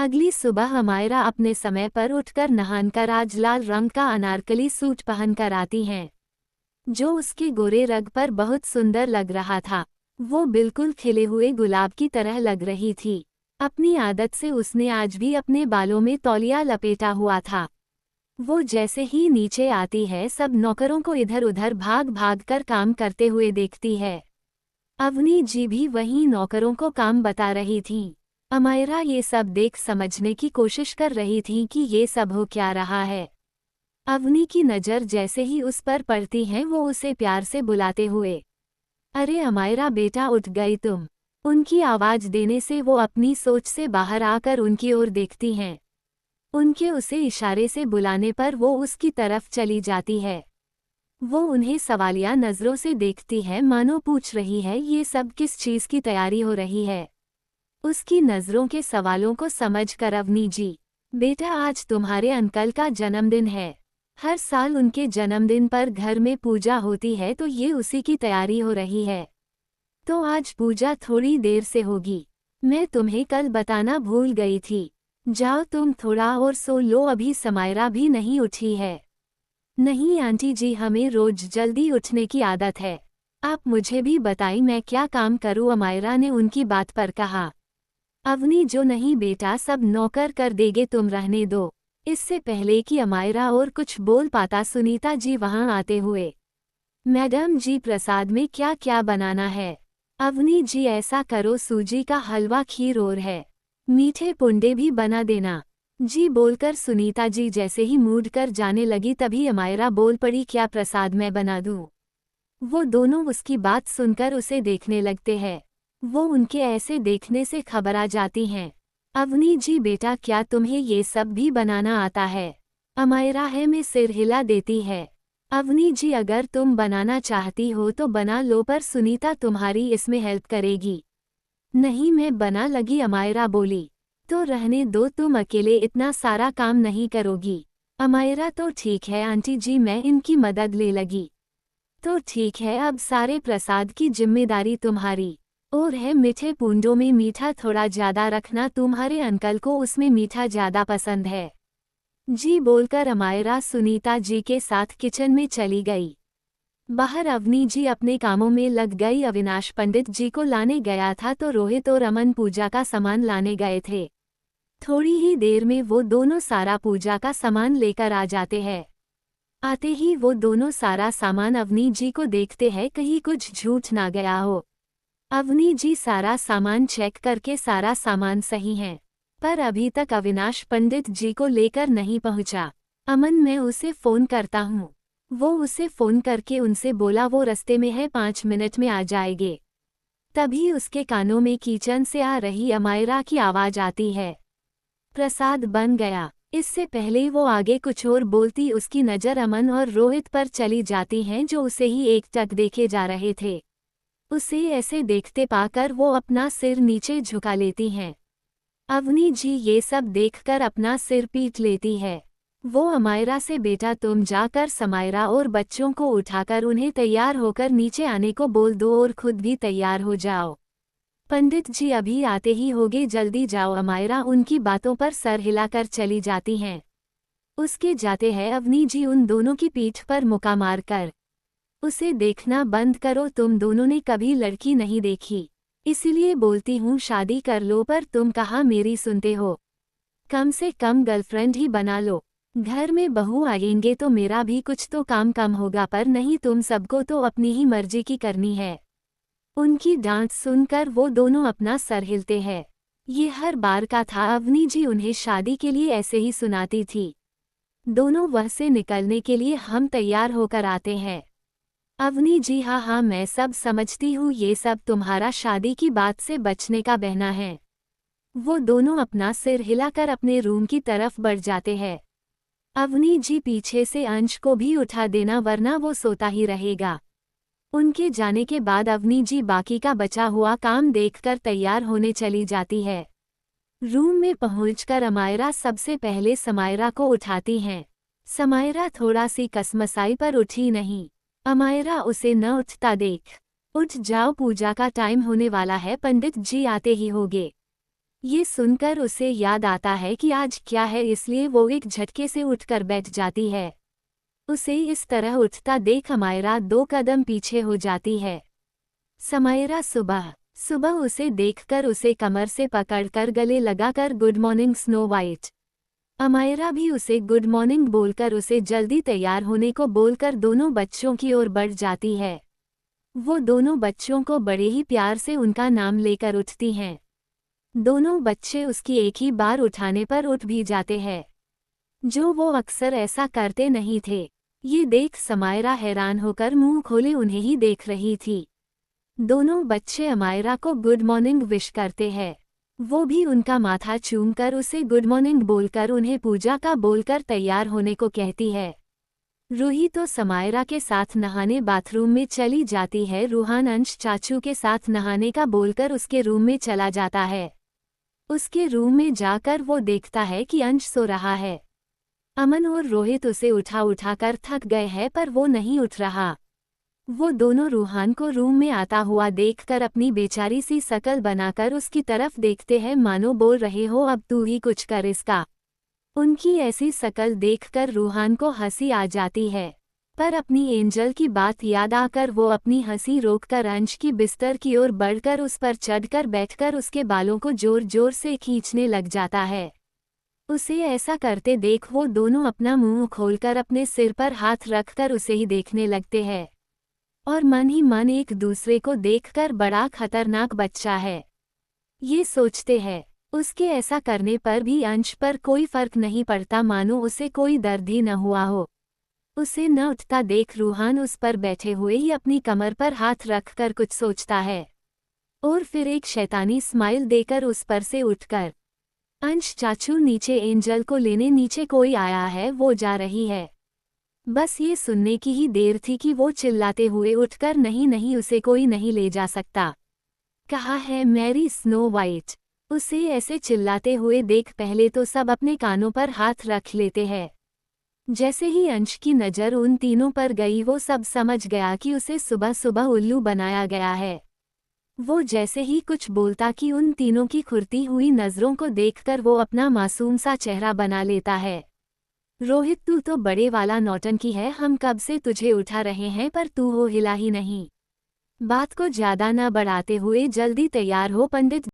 अगली सुबह अमायरा अपने समय पर उठकर नहाकर आज लाल रंग का अनारकली सूट पहनकर आती हैं, जो उसके गोरे रंग पर बहुत सुंदर लग रहा था। वो बिल्कुल खिले हुए गुलाब की तरह लग रही थी। अपनी आदत से उसने आज भी अपने बालों में तौलिया लपेटा हुआ था। वो जैसे ही नीचे आती है सब नौकरों को इधर उधर भाग भाग कर काम करते हुए देखती है। अवनी जी भी वहीं नौकरों को काम बता रही थी। अमायरा ये सब देख समझने की कोशिश कर रही थी कि ये सब हो क्या रहा है। अवनी की नज़र जैसे ही उस पर पड़ती है वो उसे प्यार से बुलाते हुए, अरे अमायरा बेटा उठ गई तुम। उनकी आवाज़ देने से वो अपनी सोच से बाहर आकर उनकी ओर देखती हैं। उनके उसे इशारे से बुलाने पर वो उसकी तरफ चली जाती है। वो उन्हें सवालिया नज़रों से देखती है, मानो पूछ रही है ये सब किस चीज़ की तैयारी हो रही है। उसकी नज़रों के सवालों को समझकर अवनी जी, बेटा आज तुम्हारे अंकल का जन्मदिन है। हर साल उनके जन्मदिन पर घर में पूजा होती है तो ये उसी की तैयारी हो रही है। तो आज पूजा थोड़ी देर से होगी। मैं तुम्हें कल बताना भूल गई थी। जाओ तुम थोड़ा और सो लो, अभी समायरा भी नहीं उठी है। नहीं आंटी जी, हमें रोज जल्दी उठने की आदत है। आप मुझे भी बताइए मैं क्या काम करूं, अमायरा ने उनकी बात पर कहा। अवनी जो नहीं बेटा, सब नौकर कर देंगे, तुम रहने दो। इससे पहले कि अमायरा और कुछ बोल पाता सुनीता जी वहां आते हुए, मैडम जी प्रसाद में क्या क्या बनाना है। अवनी जी ऐसा करो सूजी का हलवा, खीर और है मीठे पुंडे भी बना देना जी। बोलकर सुनीता जी जैसे ही मूड कर जाने लगी तभी अमायरा बोल पड़ी, क्या प्रसाद मैं बना दूं। वो दोनों उसकी बात सुनकर उसे देखने लगते हैं। वो उनके ऐसे देखने से घबरा जाती हैं। अवनी जी बेटा क्या तुम्हें ये सब भी बनाना आता है। अमायरा है में सिर हिला देती है। अवनी जी अगर तुम बनाना चाहती हो तो बना लो, पर सुनीता तुम्हारी इसमें हेल्प करेगी। नहीं मैं बना लगी, अमायरा बोली। तो रहने दो, तुम अकेले इतना सारा काम नहीं करोगी। अमायरा तो ठीक है आंटी जी, मैं इनकी मदद ले लगी। तो ठीक है, अब सारे प्रसाद की जिम्मेदारी तुम्हारी। और है मीठे पूंडों में मीठा थोड़ा ज़्यादा रखना, तुम्हारे अंकल को उसमें मीठा ज़्यादा पसंद है जी। बोलकर अमायरा सुनीता जी के साथ किचन में चली गई। बाहर अवनी जी अपने कामों में लग गई। अविनाश पंडित जी को लाने गया था तो रोहित और अमन पूजा का सामान लाने गए थे। थोड़ी ही देर में वो दोनों सारा पूजा का सामान लेकर आ जाते हैं। आते ही वो दोनों सारा सामान अवनी जी को देखते हैं, कहीं कुछ झूठ ना गया हो। अवनी जी सारा सामान चेक करके सारा सामान सही है, पर अभी तक अविनाश पंडित जी को लेकर नहीं पहुंचा। अमन मैं उसे फ़ोन करता हूँ। वो उसे फ़ोन करके उनसे बोला वो रास्ते में है, 5 मिनट में आ जाएंगे। तभी उसके कानों में किचन से आ रही अमायरा की आवाज़ आती है, प्रसाद बन गया। इससे पहले वो आगे कुछ और बोलती उसकी नज़र अमन और रोहित पर चली जाती हैं जो उसे ही एकटक देखे जा रहे थे। उसे ऐसे देखते पाकर वो अपना सिर नीचे झुका लेती हैं। अवनी जी ये सब देखकर अपना सिर पीट लेती है। वो अमायरा से बेटा तुम जाकर समायरा और बच्चों को उठाकर उन्हें तैयार होकर नीचे आने को बोल दो और खुद भी तैयार हो जाओ। पंडित जी अभी आते ही होगे, जल्दी जाओ। अमायरा उनकी बातों पर सर हिलाकर चली जाती हैं। उसके जाते हैं अवनी जी उन दोनों की पीठ पर मुक्का मारकर, उसे देखना बंद करो, तुम दोनों ने कभी लड़की नहीं देखी, इसलिए बोलती हूँ शादी कर लो, पर तुम कहाँ मेरी सुनते हो। कम से कम गर्लफ्रेंड ही बना लो। घर में बहू आएंगे तो मेरा भी कुछ तो काम कम होगा, पर नहीं, तुम सबको तो अपनी ही मर्जी की करनी है। उनकी डांट सुनकर वो दोनों अपना सर हिलते हैं। ये हर बार का था, अवनी जी उन्हें शादी के लिए ऐसे ही सुनाती थी। दोनों वह से निकलने के लिए हम तैयार होकर आते हैं। अवनी जी हाँ हाँ मैं सब समझती हूँ, ये सब तुम्हारा शादी की बात से बचने का बहाना है। वो दोनों अपना सिर हिलाकर अपने रूम की तरफ बढ़ जाते हैं। अवनी जी पीछे से अंश को भी उठा देना वरना वो सोता ही रहेगा। उनके जाने के बाद अवनी जी बाकी का बचा हुआ काम देखकर तैयार होने चली जाती है। रूम में पहुंचकर अमायरा सबसे पहले समायरा को उठाती हैं। समायरा थोड़ा सी कसमसाई पर उठी नहीं। अमायरा उसे न उठता देख, उठ जाओ पूजा का टाइम होने वाला है, पंडित जी आते ही होंगे। ये सुनकर उसे याद आता है कि आज क्या है, इसलिए वो एक झटके से उठकर बैठ जाती है। उसे इस तरह उठता देख अमायरा 2 कदम पीछे हो जाती है। समायरा सुबह सुबह उसे देखकर उसे कमर से पकड़कर गले लगाकर good morning Snow White. Amayra भी उसे गुड मॉर्निंग बोलकर उसे जल्दी तैयार होने को बोलकर दोनों बच्चों की ओर बढ़ जाती है। वो दोनों बच्चों को बड़े ही प्यार से उनका नाम लेकर उठती हैं। दोनों बच्चे उसकी एक ही बार उठाने पर उठ भी जाते हैं, जो वो अक्सर ऐसा करते नहीं थे। ये देख समायरा हैरान होकर मुंह खोले उन्हें ही देख रही थी। दोनों बच्चे अमायरा को गुड मॉर्निंग विश करते हैं। वो भी उनका माथा चूमकर उसे गुड मॉर्निंग बोलकर उन्हें पूजा का बोलकर तैयार होने को कहती है। रूही तो समायरा के साथ नहाने बाथरूम में चली जाती है। रूहान अंश चाचू के साथ नहाने का बोलकर उसके रूम में चला जाता है। उसके रूम में जाकर वो देखता है कि अंश सो रहा है। अमन और रोहित उसे उठाकर थक गए हैं, पर वो नहीं उठ रहा। वो दोनों रूहान को रूम में आता हुआ देखकर अपनी बेचारी सी शकल बनाकर उसकी तरफ देखते हैं, मानो बोल रहे हो अब तू ही कुछ कर इसका। उनकी ऐसी शकल देखकर रूहान को हंसी आ जाती है, पर अपनी एंजल की बात याद आकर वो अपनी हंसी रोककर अंश की बिस्तर की ओर बढ़कर उस पर चढ़कर बैठकर उसके बालों को जोर जोर से खींचने लग जाता है। उसे ऐसा करते देख वो दोनों अपना मुंह खोलकर अपने सिर पर हाथ रखकर उसे ही देखने लगते हैं और मन ही मन एक दूसरे को देखकर बड़ा खतरनाक बच्चा है ये सोचते हैं। उसके ऐसा करने पर भी अंश पर कोई फर्क नहीं पड़ता, मानो उसे कोई दर्द ही न हुआ हो। उसे न उठता देख रूहान उस पर बैठे हुए ही अपनी कमर पर हाथ रखकर कुछ सोचता है और फिर एक शैतानी स्माइल देकर उस पर से उठकर अंश चाचू नीचे एंजल को लेने नीचे कोई आया है, वो जा रही है। बस ये सुनने की ही देर थी कि वो चिल्लाते हुए उठकर नहीं नहीं उसे कोई नहीं ले जा सकता, कहा है मैरी स्नो वाइट। उसे ऐसे चिल्लाते हुए देख पहले तो सब अपने कानों पर हाथ रख लेते हैं। जैसे ही अंश की नज़र उन तीनों पर गई वो सब समझ गया कि उसे सुबह सुबह उल्लू बनाया गया है। वो जैसे ही कुछ बोलता कि उन तीनों की खुरती हुई नज़रों को देखकर वो अपना मासूम सा चेहरा बना लेता है। रोहित तू तो बड़े वाला नौटंकी है, हम कब से तुझे उठा रहे हैं पर तू हो हिला ही नहीं। बात को ज्यादा न बढ़ाते हुए जल्दी तैयार हो, पंडित